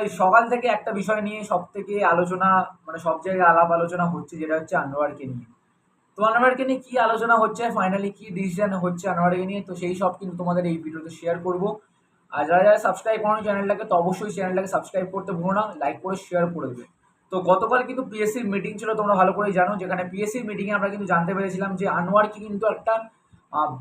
এই সকাল থেকে একটা বিষয় নিয়ে সব থেকে আলোচনা, মানে সব জায়গায় আলাপ আলোচনা হচ্ছে, যেটা হচ্ছে আনোয়ারকে নিয়ে। তো আনোয়ারকে নিয়ে কি আলোচনা হচ্ছে, ফাইনালি কি ডিসিশন হচ্ছে আনোয়ারকে নিয়ে, তো সেই সব কিন্তু তোমাদের এই ভিডিওতে শেয়ার করব। আর যারা যারা সাবস্ক্রাইব করো চ্যানেলটাকে, তো অবশ্যই চ্যানেলটাকে সাবস্ক্রাইব করতে ভুলো না, লাইক করে শেয়ার করে দেবে। তো গতকাল কিন্তু পিএসসির মিটিং ছিল, তোমরা ভালো করেই জানো, যেখানে পিএসসির মিটিংয়ে আমরা কিন্তু জানতে পেরেছিলাম যে আনোয়ারকে কিন্তু একটা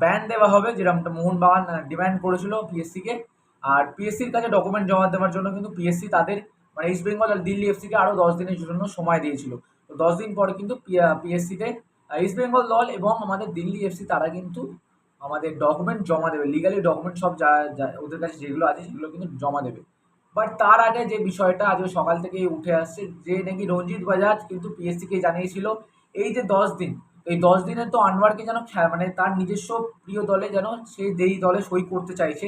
ব্যান দেওয়া হবে, যেরকমটা মোহনবাগান ডিমান্ড করেছিল পিএসসিকে। আর পিএসসির কাছে ডকুমেন্ট জমা দেওয়ার জন্য কিন্তু পিএসসি তাদের, মানে ইস্ট বেঙ্গল আর দিল্লি এফসিকে আরও 10 দিনের জন্য সময় দিয়েছিল। তো 10 দিন পরে কিন্তু পিএসসিতে ইস্ট বেঙ্গল দল এবং আমাদের দিল্লি এফসি তারা কিন্তু আমাদের ডকুমেন্ট জমা দেবে, লিগালি ডকুমেন্ট সব যা যা ওদের কাছে যেগুলো আছে সেগুলো কিন্তু জমা দেবে। বাট তার আগে যে বিষয়টা আজকে সকাল থেকে উঠে আসছে, যে নাকি রঞ্জিত বাজাজ কিন্তু পিএসসিকে জানিয়েছিল এই যে 10 দিন, এই 10 দিনে তো আনোয়ারকে যেন মানে তার নিজস্ব প্রিয় দলে যেন সে যেই দলে সই করতে চাইছে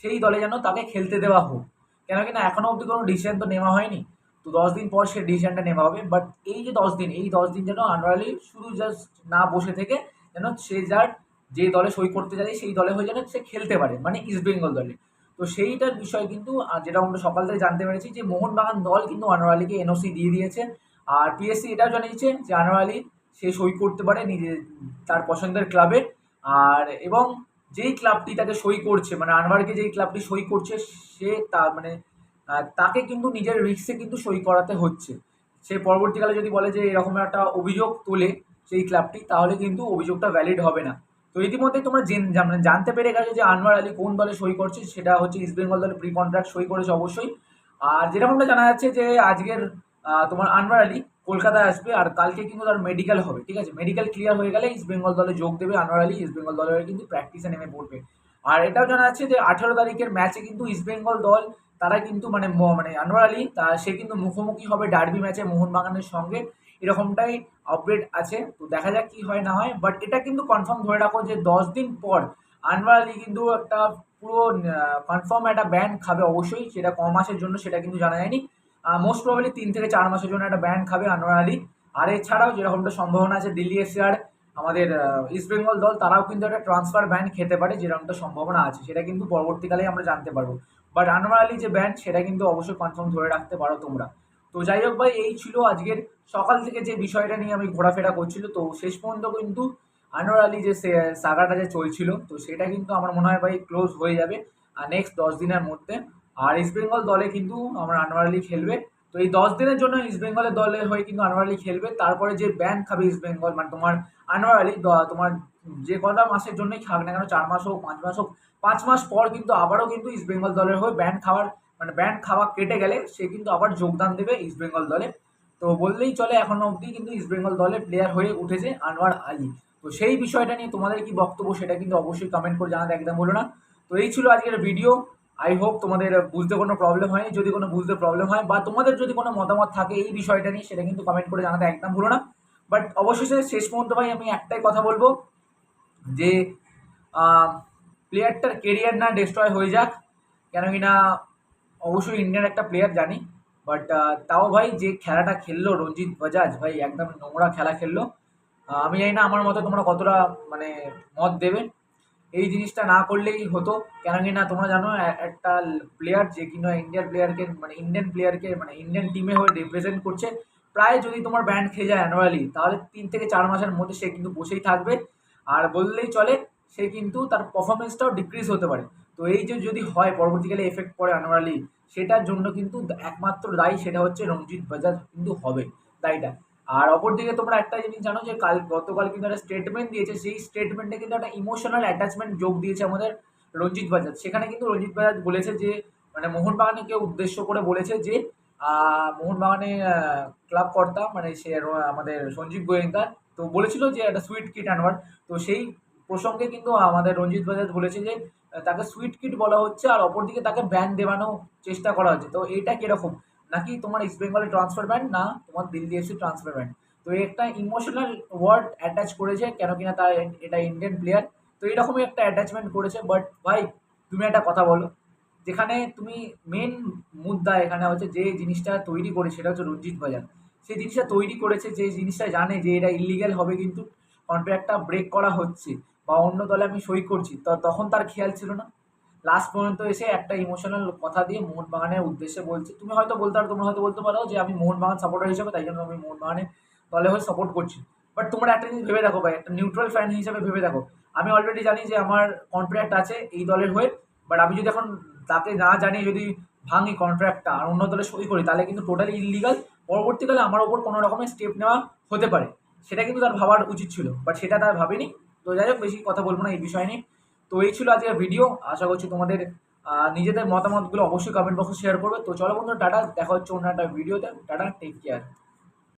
সেই দলে যেন তাকে খেলতে দেওয়া হোক। কেন কিনা এখনো অবধি কোনো ডিসিশন তো নেওয়া হয়নি। তো 10 দিন পর সে ডিসিশনটা নেওয়া হবে। বাট এই যে 10 দিন, এই 10 দিন যেন আনোয়ার আলী শুধু জাস্ট না বসে থেকে যেন সে যার যে দলে সই করতে চায় সেই দলে হয়ে যেন সে খেলতে পারে, মানে ইস্ট বেঙ্গল দলে। তো সেইটার বিষয় কিন্তু যেটা আমরা সকাল থেকে জানতে পেরেছি যে মোহনবাগান দল কিন্তু আনোয়ার আলীকে এনওসি দিয়ে দিয়েছে। আর পিএসসি এটাও জানিয়েছে যে আনোয়ার আলী সে সই করতে পারে নিজে তার পছন্দের ক্লাবে। আর এবং যেই ক্লাবটি তাকে সই করছে, মানে আনোয়ারকে যেই ক্লাবটি সই করছে, সে তা মানে তাকে কিন্তু নিজের রিস্কে কিন্তু সই করাতে হচ্ছে। সে পরবর্তীকালে যদি বলে যে এরকম একটা অভিযোগ তোলে সেই ক্লাবটি, তাহলে কিন্তু অভিযোগটা ভ্যালিড হবে না। তো ইতিমধ্যে তোমরা মানে জানতে পেরে গেছো যে আনোয়ার আলী কোন দলে সই করছে, সেটা হচ্ছে ইস্ট বেঙ্গল দলে প্রি কন্ট্রাক্ট সই করেছে অবশ্যই। আর যেরকমটা জানা যাচ্ছে যে আজকের তোমার আনোয়ার আলী কলকাতায় আসবে, আর কালকে কিন্তু তার মেডিকেল হবে, ঠিক আছে? মেডিকেল ক্লিয়ার হয়ে গেলে ইস্ট বেঙ্গল দলে যোগ দেবে আনোয়ার আলী, ইস্ট বেঙ্গল দলের কিন্তু প্র্যাকটিসে নেমে পড়বে। আর এটাও জানা যাচ্ছে যে 18 তারিখের ম্যাচে কিন্তু ইস্ট বেঙ্গল দল তারা কিন্তু মানে আনোয়ার আলী সে কিন্তু মুখোমুখি হবে ডার্বি ম্যাচে মোহনবাগানের সঙ্গে, এরকমটাই আপডেট আছে। তো দেখা যাক কি হয় না হয়, বাট এটা কিন্তু কনফার্ম ধরে রাখো যে 10 দিন পর আনোয়ার আলী কিন্তু একটা পুরো কনফার্ম একটা ব্যান খাবে অবশ্যই, সেটা ক মাসের জন্য সেটা কিন্তু জানা যায়নি। মোস্ট প্রবাবলি 3 থেকে 4 মাসের জন্য একটা ব্যান খাবে আনোয়ার আলী। আর এছাড়াও যেরকমটা সম্ভাবনা আছে দিল্লি এফসি আর আমাদের ইস্ট বেঙ্গল দল তারাও কিন্তু একটা ট্রান্সফার ব্যান খেতে পারে, যেরকমটা সম্ভাবনা আছে সেটা কিন্তু পরবর্তীকালে আমরা জানতে পারবো। বাট আনোয়ার আলী যে ব্যান সেটা কিন্তু অবশ্যই কনফার্ম ধরে রাখতে পারো তোমরা। তো যাই হোক ভাই, এই ছিল আজকের সকাল থেকে যে বিষয়টা নিয়ে আমি ঘোরাফেরা করছিল। তো শেষ পর্যন্ত কিন্তু আনোয়ার আলী যে সাগাটা যে চলছিল, তো সেটা কিন্তু আমার মনে হয় ভাই ক্লোজ হয়ে যাবে নেক্সট 10 দিনের মধ্যে। আর ইস্ট বেঙ্গল দলে কিন্তু আমার আনোয়ার আলী খেলবে। তো এই 10 দিনের জন্য ইস্ট বেঙ্গলের দলের হয়ে কিন্তু আনোয়ার আলী খেলবে। তারপরে যে ব্যান খাবে ইস্ট বেঙ্গল, মানে তোমার আনোয়ার আলী তোমার যে কটা মাসের জন্যই খাক না কেন, 4 মাস হোক 5 মাস হোক, 5 মাস পর কিন্তু আবারও কিন্তু ইস্ট বেঙ্গল দলের হয়ে ব্যান খাওয়ার, মানে ব্যান খাওয়া কেটে গেলে সে কিন্তু আবার যোগদান দেবে ইস্ট বেঙ্গল দলে। তো বললেই চলে এখনো অবধি কিন্তু ইস্ট বেঙ্গল দলের প্লেয়ার হয়ে উঠেছে আনোয়ার আলী। তো সেই বিষয়টা নিয়ে তোমাদের কি বক্তব্য সেটা কিন্তু অবশ্যই কমেন্ট করে জানাতে একদম বলো না। তো এই ছিল আজকের ভিডিও। আই হোপ তোমাদের বুঝতে কোনো প্রবলেম হয়নি। যদি কোনো বুঝতে প্রবলেম হয় বা তোমাদের যদি কোনো মতামত থাকে এই বিষয়টা নিয়ে, সেটা কিন্তু কমেন্ট করে জানাতে একদম ভুলো না। বাট অবশেষে শেষ পর্যন্ত ভাই আমি একটাই কথা বলবো যে প্লেয়ারটার কেরিয়ার না ডিস্ট্রয় হয়ে যাক। কেন কি না অবশ্যই ইন্ডিয়ান একটা প্লেয়ার জানি, বাট তাও ভাই যে খেলাটা খেললো রঞ্জিত বাজাজ, ভাই একদম নোংরা খেলা খেললো। আমি জানি না আমার মতে তোমরা কতটা মানে মত দেবে। এই জিনিসটা না করলেই হতো। কেন কি না তোমরা জানো একটা প্লেয়ার যে কিনা ইন্ডিয়ান প্লেয়ারকে, মানে ইন্ডিয়ান প্লেয়ারকে, মানে ইন্ডিয়ান টিমে হয়ে রিপ্রেজেন্ট করছে, প্রায় যদি তোমার ব্যান্ড খেয়ে যায় অ্যানুয়ালি, তাহলে 3 থেকে 4 মাসের মধ্যে সে কিন্তু বসেই থাকবে। আর বললেই চলে সে কিন্তু তার পারফরমেন্সটাও ডিক্রিজ হতে পারে। তো এই যে যদি হয় পরবর্তীকালে এফেক্ট পড়ে অ্যানুয়ালি, সেটার জন্য কিন্তু একমাত্র দায়ী সেটা হচ্ছে রঞ্জিত বাজাজ কিন্তু হবে দায়ীটা। আর অপরদিকে তোমরা একটা জিনিস জানো যে গতকাল কিন্তু একটা স্টেটমেন্ট দিয়েছে, সেই স্টেটমেন্টে কিন্তু একটা ইমোশনাল অ্যাটাচমেন্ট যোগ দিয়েছে আমাদের রঞ্জিত বাজাজ। সেখানে কিন্তু রঞ্জিত বাজাজ বলেছে যে, মানে মোহনবাগানকে উদ্দেশ্য করে বলেছে যে মোহনবাগানে ক্লাব কর্তা, মানে সে আমাদের সঞ্জীব গোয়েঙ্কা, তো বলেছিল যে একটা সুইট কিট আনোয়ার। তো সেই প্রসঙ্গে কিন্তু আমাদের রঞ্জিত বাজাজ বলেছে যে তাকে সুইট কিট বলা হচ্ছে, আর অপরদিকে তাকে ব্যান দেওয়ানোর চেষ্টা করা হচ্ছে। তো এইটা কিরকম, নাকি তোমার ইস্ট বেঙ্গলে ট্রান্সফার ব্যান, না তোমার দিল্লি এফসি ট্রান্সফার ব্যান? তো একটা ইমোশনাল ওয়ার্ড অ্যাটাচ করেছে, কেন কিনা তার এটা ইন্ডিয়ান প্লেয়ার। তো এইরকমই একটা অ্যাটাচমেন্ট করেছে। বাট ভাই তুমি একটা কথা বলো, যেখানে তুমি মেন মুদ্রা এখানে হচ্ছে যে জিনিসটা তৈরি করে সেটা হচ্ছে রঞ্জিত বাজার। সেই জিনিসটা তৈরি করেছে, যে জিনিসটা জানে যে এটা ইলিগ্যাল হবে, কিন্তু কন্ট্রাক্টটা ব্রেক করা হচ্ছে বা অন্য দলে আমি সই করছি, তো তখন তার খেয়াল ছিল না। লাস্ট পর্যন্ত এসে একটা ইমোশনাল কথা দিয়ে মোহনবাগানের উদ্দেশ্যে বলছে। তুমি হয়তো বলতে পারো, তোমরা হয়তো বলতে পারো যে আমি মোহনবাগান সাপোর্টার হিসেবে তাই জন্য আমি মোহনবাগানের দলে হয়ে সাপোর্ট করছি। বাট তোমরা একটা জিনিস ভেবে দেখো ভাই, একটা নিউট্রাল ফ্যান হিসেবে ভেবে দেখো, আমি অলরেডি জানি যে আমার কন্ট্রাক্ট আছে এই দলের হয়ে, বাট আমি যদি এখন তাকে না জানিয়ে যদি ভাঙি কন্ট্রাক্টটা আর অন্য দলে সই করি, তাহলে কিন্তু টোটালি ইললিগাল। পরবর্তীকালে আমার ওপর কোনো রকমের স্টেপ নেওয়া হতে পারে, সেটা কিন্তু তার ভাবার উচিত ছিল, বাট সেটা তার ভাবেনি। তো যাই হোক, বেশি কথা বলবো না এই বিষয় নিয়ে। তো এই ছিল আজকের ভিডিও। আশা করছি তোমাদের নিজেদের মতামতগুলো অবশ্যই কমেন্ট বক্সে শেয়ার করবে। তো চলো বন্ধুরা, টাটা, দেখা হচ্ছে অন্য একটা ভিডিওতে। Tata, take care.